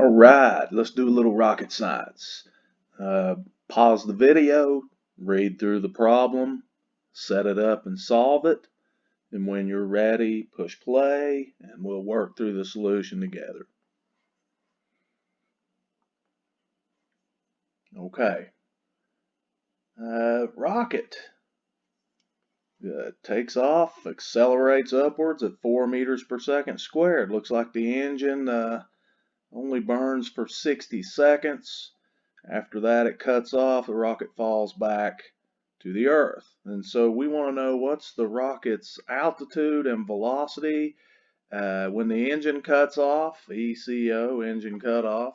All right, let's do a little rocket science. Uh, Pause the video, read through the problem, set it up and solve it. And when you're ready, push play and we'll work through the solution together. Okay. Rocket takes off, accelerates upwards at 4 meters per second squared. Looks like the engine only burns for 60 seconds. After that, it cuts off, the rocket falls back to the Earth. And so we want to know what's the rocket's altitude and velocity when the engine cuts off, ECO, engine cutoff.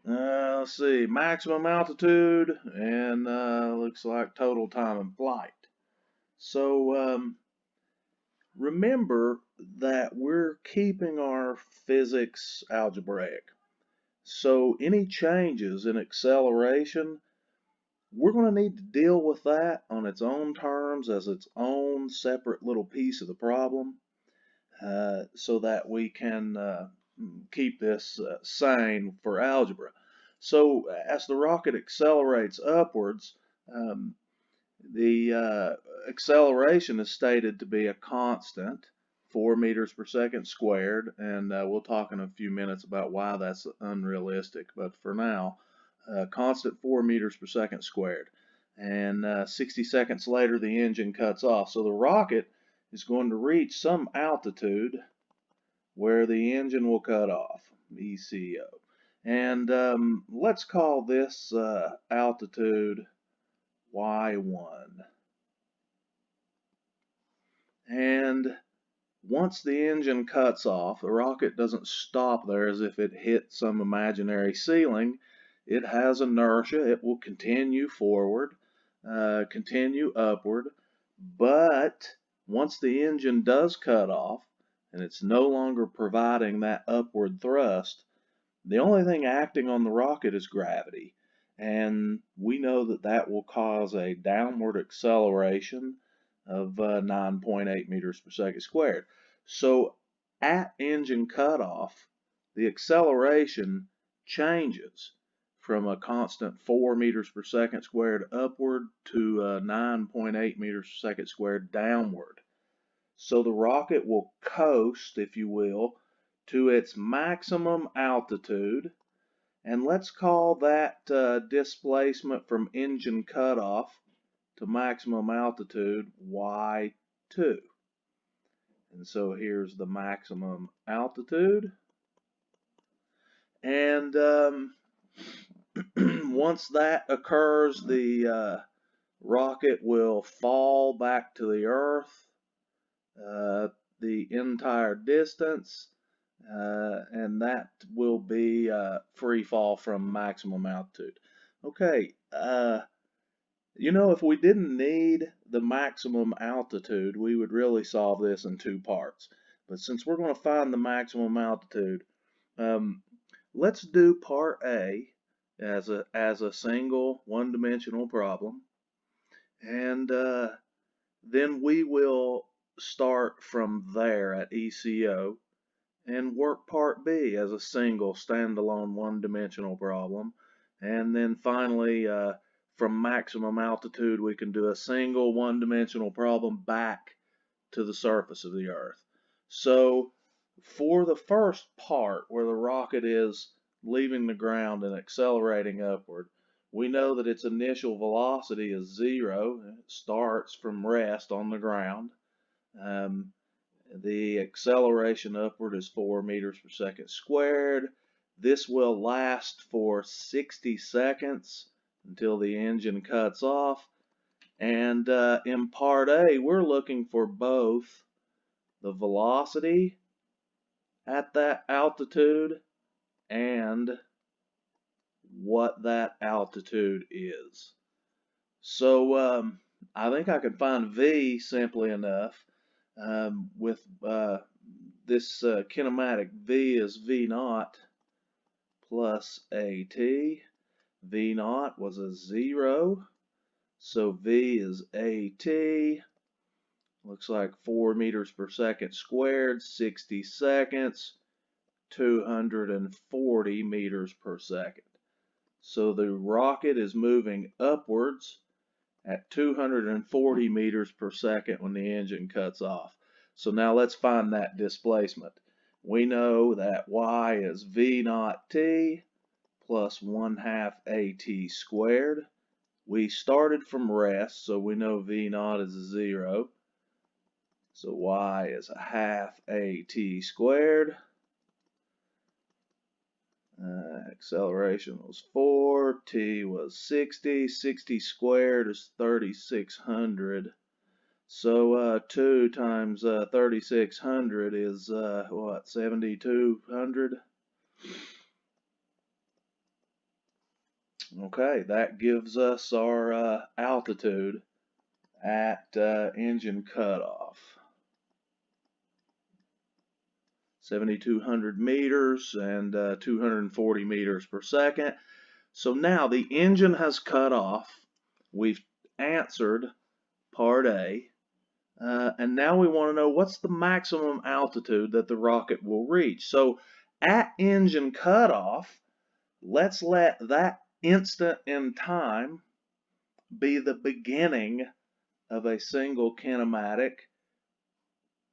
Let's see, maximum altitude, and looks like total time in flight. So remember that we're keeping our physics algebraic. So any changes in acceleration, we're going to need to deal with that on its own terms as its own separate little piece of the problem so that we can keep this sane for algebra. So as the rocket accelerates upwards, the acceleration is stated to be a constant, 4 meters per second squared, and we'll talk in a few minutes about why that's unrealistic, but for now, constant 4 meters per second squared. And 60 seconds later, the engine cuts off. So the rocket is going to reach some altitude where the engine will cut off, ECO. And let's call this altitude Y1. And once the engine cuts off, the rocket doesn't stop there as if it hit some imaginary ceiling. It has inertia. It will continue forward, continue upward. But once the engine does cut off, and it's no longer providing that upward thrust, the only thing acting on the rocket is gravity. And we know that that will cause a downward acceleration of 9.8 meters per second squared. So at engine cutoff, the acceleration changes from a constant 4 meters per second squared upward to 9.8 meters per second squared downward. So the rocket will coast, if you will, to its maximum altitude, and let's call that displacement from engine cutoff to maximum altitude Y2. And so here's the maximum altitude. And once that occurs, the rocket will fall back to the Earth the entire distance, and that will be free fall from maximum altitude. Okay, you know, if we didn't need the maximum altitude, we would really solve this in two parts. But since we're going to find the maximum altitude, let's do part A as a single one-dimensional problem, and then we will start from there at ECO and work part B as a single standalone one-dimensional problem, and then finally from maximum altitude we can do a single one-dimensional problem back to the surface of the Earth. So for the first part where the rocket is leaving the ground and accelerating upward, we know that its initial velocity is 0. It starts from rest on the ground. The acceleration upward is 4 meters per second squared. This will last for 60 seconds until the engine cuts off. And in part A, we're looking for both the velocity at that altitude and what that altitude is. So I think I can find V simply enough. With this kinematic, V is V naught plus AT. V naught was a 0, so V is AT. Looks like 4 meters per second squared, 60 seconds. 240 meters per second. So the rocket is moving upwards at 240 meters per second when the engine cuts off. So now let's find that displacement. We know that y is v naught t plus 1/2 at squared. We started from rest, so we know v naught is 0. So y is 1/2 at squared. Acceleration was 4, t was 60. 60 squared is 3,600. So 2 times 3,600 is what, 7,200? Okay, that gives us our altitude at engine cutoff. 7,200 meters and 240 meters per second. So now the engine has cut off. We've answered part A. And now we want to know what's the maximum altitude that the rocket will reach. So at engine cutoff, let's let that instant in time be the beginning of a single kinematic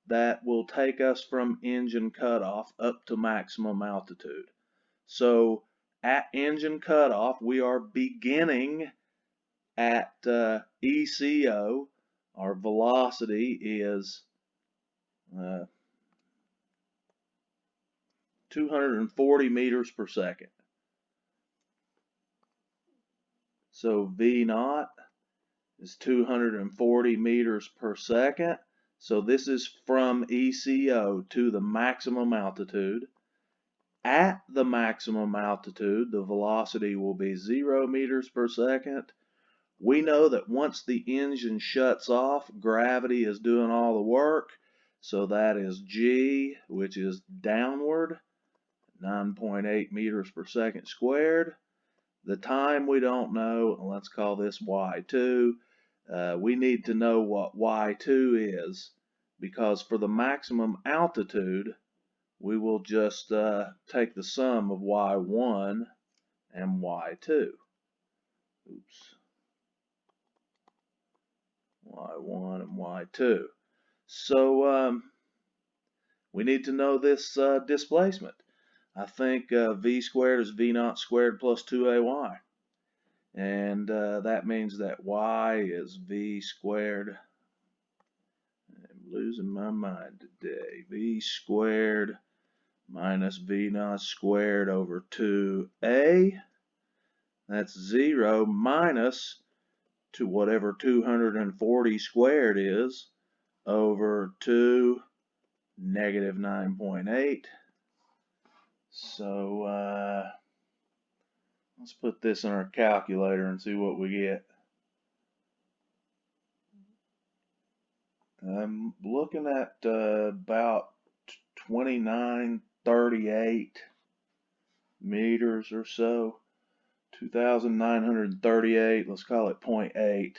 that will take us from engine cutoff up to maximum altitude. So at engine cutoff, we are beginning at ECO. Our velocity is 240 meters per second. So V naught is 240 meters per second. So this is from ECO to the maximum altitude. At the maximum altitude, the velocity will be 0 meters per second. We know that once the engine shuts off, gravity is doing all the work. So that is G, which is downward, 9.8 meters per second squared. The time we don't know, let's call this Y2. We need to know what Y2 is, because for the maximum altitude, we will just take the sum of Y1 and Y2. Oops. Y1 and Y2. So we need to know this displacement. I think V squared is V naught squared plus 2AY. And that means that Y is V squared. I'm losing my mind today. V squared minus V naught squared over 2A. That's 0 minus to whatever 240 squared is over 2 negative 9.8. So let's put this in our calculator and see what we get. I'm looking at about 2938 meters or so. 2,938, let's call it 0.8.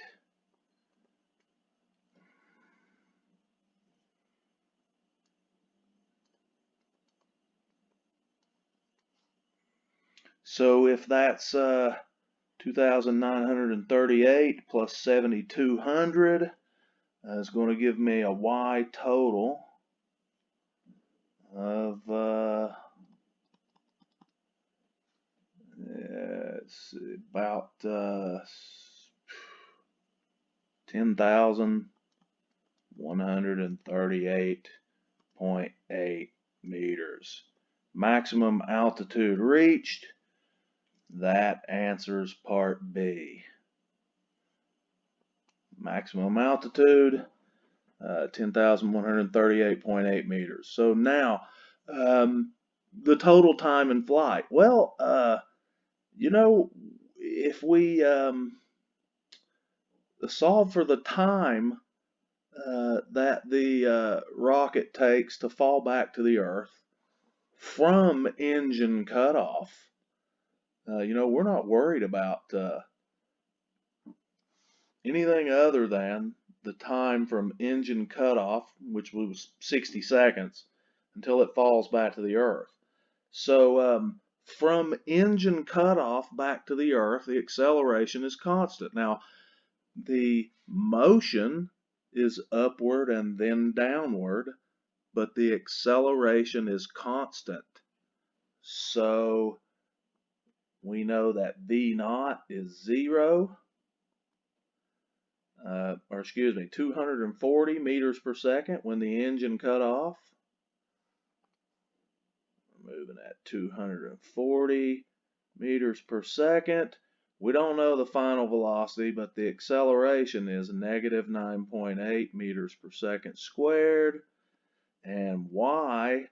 So if that's 2,938 plus 7,200 is going to give me a Y total of it's about 10,138.8 meters. Maximum altitude reached. That answers part B. Maximum altitude, 10,138.8 meters. So now, the total time in flight. Well, you know, if we solve for the time that the rocket takes to fall back to the Earth from engine cutoff, you know, we're not worried about anything other than the time from engine cutoff, which was 60 seconds, until it falls back to the Earth. So from engine cutoff back to the Earth, the acceleration is constant. Now, the motion is upward and then downward, but the acceleration is constant. So we know that V naught is 0, or excuse me, 240 meters per second when the engine cut off. Moving at 240 meters per second. We don't know the final velocity, but the acceleration is negative 9.8 meters per second squared. And y,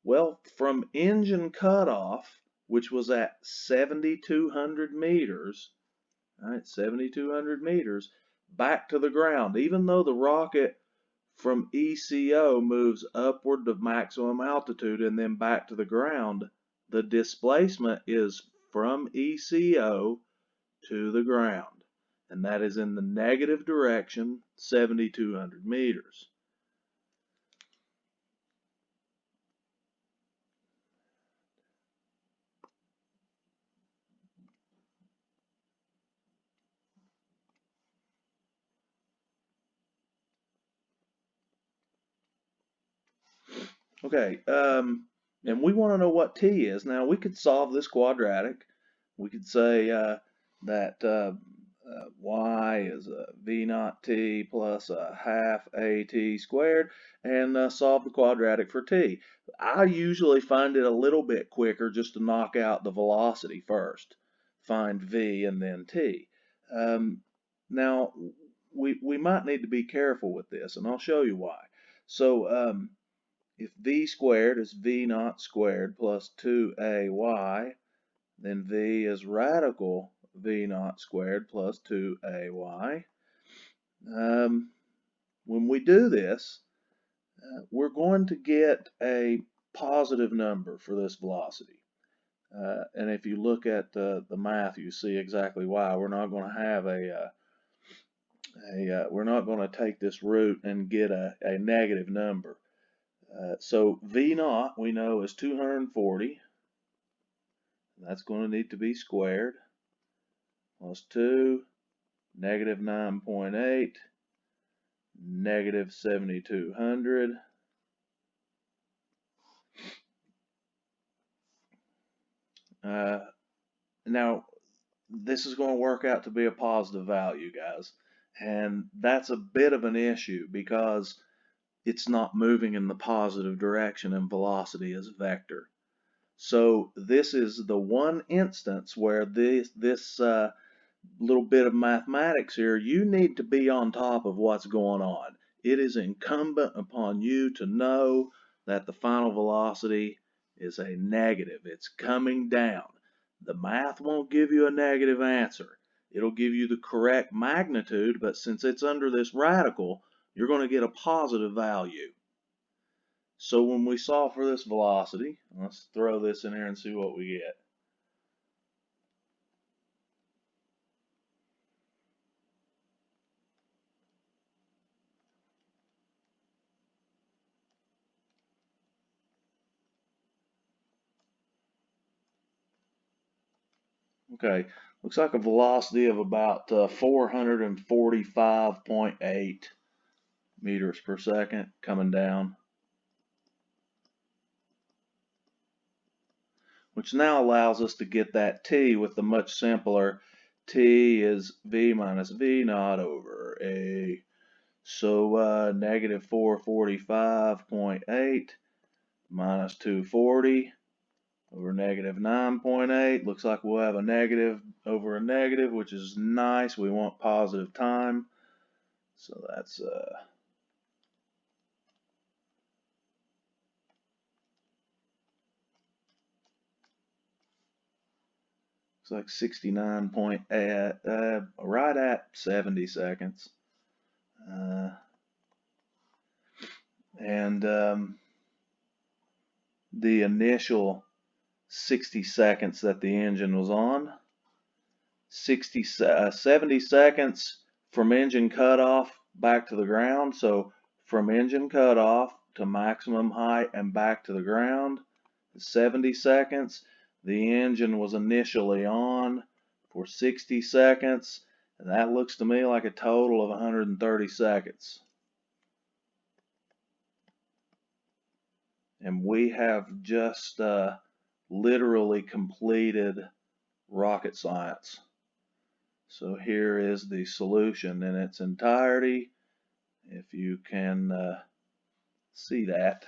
well, from engine cutoff, which was at 7,200 meters, right, 7,200 meters, back to the ground, even though the rocket from ECO moves upward to maximum altitude and then back to the ground, the displacement is from ECO to the ground, and that is in the negative direction, 7,200 meters. Okay, and we want to know what t is. Now, we could solve this quadratic. We could say that y is v naught t plus a half at squared, and solve the quadratic for t. I usually find it a little bit quicker just to knock out the velocity first, find v and then t. Now, we might need to be careful with this, and I'll show you why. So, if v squared is v naught squared plus 2ay, then v is radical v naught squared plus 2ay. When we do this, we're going to get a positive number for this velocity. And if you look at the math, you see exactly why. We're not going to have we're not going to take this root and get a negative number. So V naught we know is 240. That's going to need to be squared. Plus 2, negative 9.8, negative 7,200. Now, this is going to work out to be a positive value, guys. And that's a bit of an issue because it's not moving in the positive direction and velocity is a vector. So this is the one instance where this little bit of mathematics here, you need to be on top of what's going on. It is incumbent upon you to know that the final velocity is a negative. It's coming down. The math won't give you a negative answer. It'll give you the correct magnitude, but since it's under this radical, you're going to get a positive value. So when we solve for this velocity, let's throw this in here and see what we get. Okay, looks like a velocity of about 445.8 meters per second coming down, which now allows us to get that t with the much simpler t is v minus v naught over a. So negative 445.8 minus 240 over negative 9.8. Looks like we'll have a negative over a negative, which is nice. We want positive time. So that's looks like 69.8, right at 70 seconds. And the initial 60 seconds that the engine was on, 70 seconds from engine cutoff back to the ground. So from engine cutoff to maximum height and back to the ground 70 seconds. The engine was initially on for 60 seconds, and that looks to me like a total of 130 seconds. And we have just literally completed rocket science. So here is the solution in its entirety, if you can see that.